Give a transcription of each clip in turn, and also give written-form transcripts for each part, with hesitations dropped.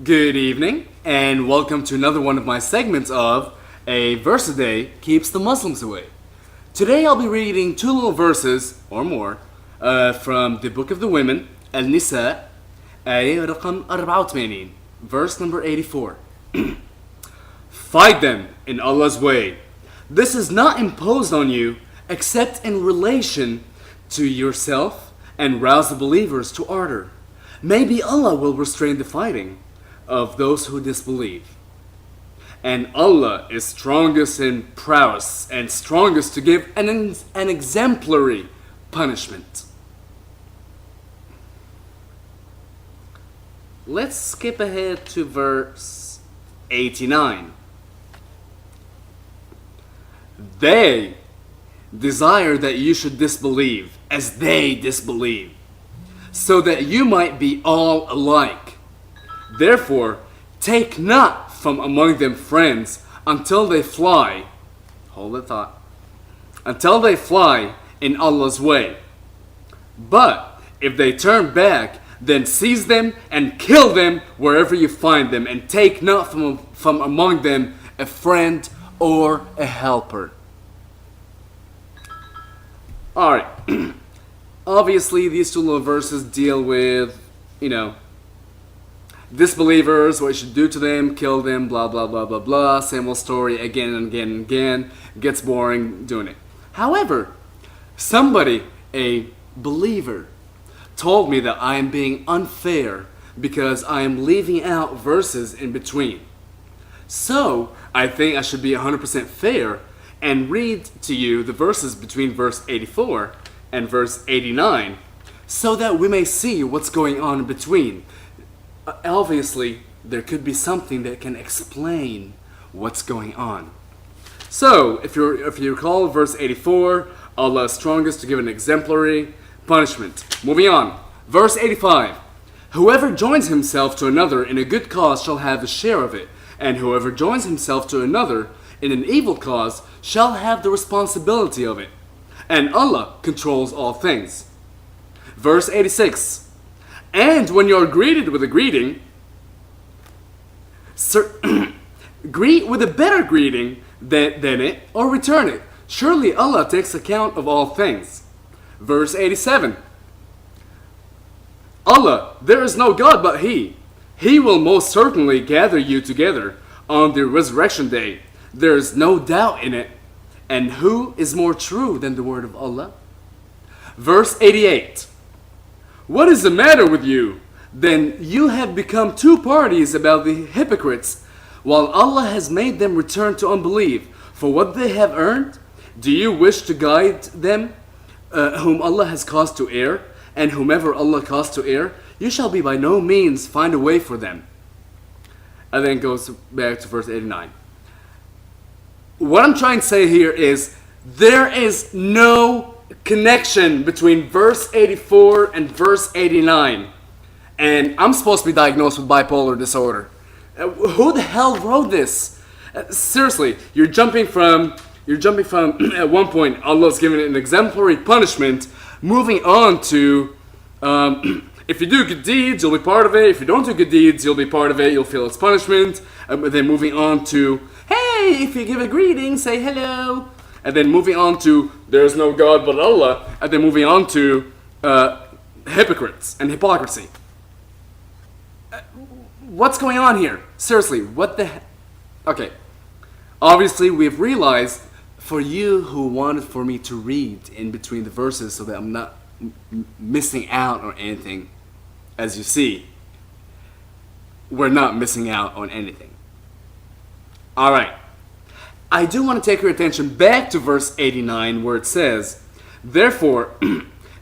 Good evening, and welcome to another one of my segments of A Verse a Day Keeps the Muslims Away. Today I'll be reading two little verses, or more, from the Book of the Women, Al-Nisa, آية رقم 84, verse number 84. Fight them in Allah's way. This is not imposed on you except in relation to yourself and rouse the believers to ardor. Maybe Allah will restrain the fighting of those who disbelieve. And Allah is strongest in prowess and strongest to give an exemplary punishment. Let's skip ahead to verse 89. They desire that you should disbelieve as they disbelieve, so that you might be all alike. Therefore, take not from among them friends until they fly. Hold the thought. Until they fly in Allah's way. But if they turn back, then seize them and kill them wherever you find them, and take not from among them a friend or a helper. Alright. Obviously, these two little verses deal with, disbelievers, what you should do to them, kill them, blah, blah, blah, blah, blah. Same old story again and again and again. Gets boring doing it. However, somebody, a believer, told me that I am being unfair because I am leaving out verses in between. So, I think I should be 100% fair and read to you the verses between verse 84 and verse 89 so that we may see what's going on in between. Obviously, there could be something that can explain what's going on. So, if you recall verse 84, Allah is strongest to give an exemplary punishment. Moving on. Verse 85. Whoever joins himself to another in a good cause shall have a share of it, and whoever joins himself to another in an evil cause shall have the responsibility of it. And Allah controls all things. Verse 86. And when you are greeted with a greeting, greet with a better greeting than it, or return it. Surely Allah takes account of all things. Verse 87. Allah, there is no God but He. He will most certainly gather you together on the resurrection day. There is no doubt in it. And who is more true than the word of Allah? Verse 88. What is the matter with you? Then you have become two parties about the hypocrites, while Allah has made them return to unbelief for what they have earned. Do you wish to guide them, whom Allah has caused to err? And whomever Allah caused to err, you shall be by no means find a way for them. And then goes back to verse 89. What I'm trying to say here is there is no connection between verse 84 and verse 89. And I'm supposed to be diagnosed with bipolar disorder. Who the hell wrote this? Seriously, you're jumping from at one point Allah's giving it an exemplary punishment, moving on to if you do good deeds, you'll be part of it. If you don't do good deeds, you'll be part of it. You'll feel its punishment. Then moving on to, hey, if you give a greeting, say hello. And then moving on to, there is no God but Allah. And then moving on to hypocrites and hypocrisy. What's going on here? Seriously, what the heck? Okay. Obviously, we've realized, for you who wanted for me to read in between the verses so that I'm not missing out on anything, as you see, we're not missing out on anything. Alright. I do want to take your attention back to verse 89 where it says, therefore,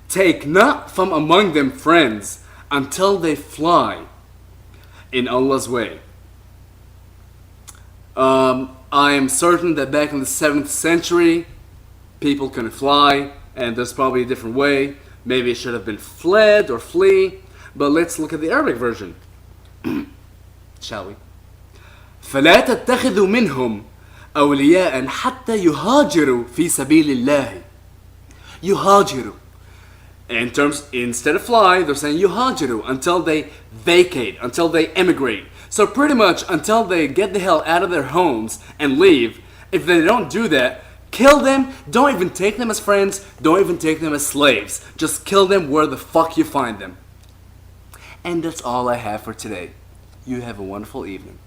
take not from among them friends until they fly in Allah's way. I am certain that back in the 7th century, people couldn't fly, and there's probably a different way. Maybe it should have been fled or flee, but let's look at the Arabic version. Shall we? فَلَا تَتَّخِذُوا مِنْهُمْ أَوْلِيَاءً حَتَّى يُهَاجِرُوا فِي سَبِيلِ اللَّهِ. يُهَاجِرُوا. Instead of fly, they're saying yuhajiru, until they vacate, until they emigrate. So pretty much until they get the hell out of their homes and leave, if they don't do that, kill them. Don't even take them as friends. Don't even take them as slaves. Just kill them where the fuck you find them. And that's all I have for today. You have a wonderful evening.